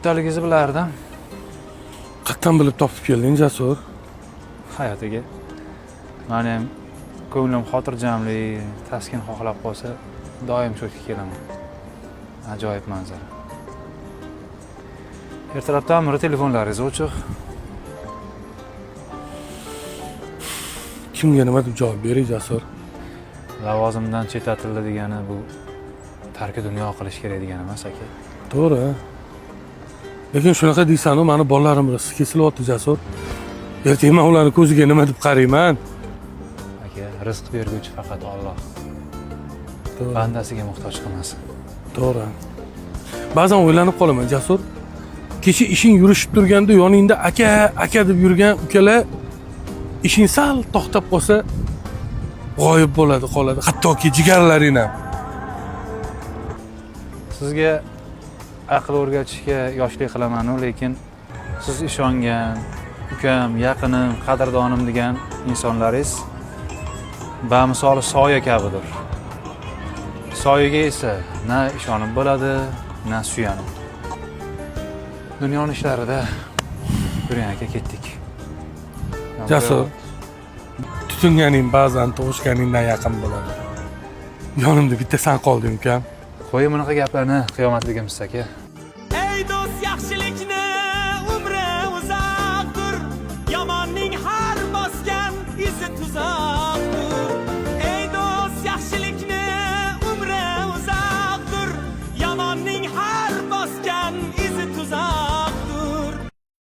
Ertaligingizni bilardim. Qattan bilib topib kelding, Jasur? Hayotiga. Men ham ko'nglim xotirjamlik, taskin xohlab qolsa, doim shu yerga kelaman. Ajoyib manzara. Ertalabdan beri telefonlaringiz o'chiq. Kimga nima deb javob bering, Jasur? Lavozimdan chetlatildi degani bu tarki dunyo qilish kerak degani emas aka. To'g'ri. Lekin shunaqa deysan-ku, meni bolalarim rizqi kesilyapti, Jasur. Ertaga men ularning ko'ziga nima deb qarayman? Aka, rizq berguvchi faqat Alloh. To'g'ri. Bandasiga muhtoj qilmasin. To'g'ri. Ba'zan o'ylanib qolaman, Jasur. Kecha ishing yurishib turganda yoningda aka deb yurgan ukalar ishing sal to'xtab qolsa g'oyib qoladi. Hattoki jigarlaring ham. Sizga aql o'rgatishga yoshlik qilaman-u, lekin siz ishongan, ukam, yaqinim, qadrdonim degan insonlaringiz bamisoli soya kabidir. Soyaga esa na ishonib bo'ladi, na suyanib. Dunyoning ishlarida yuring aka, ketdik. Jasur. Tutunganing ba'zan tug'ishganingdan yaqin bo'ladi. Yonimda bitta sen qolding, ukam. Qo'ying bunaqa gaplarni qiyomatligimiz aka.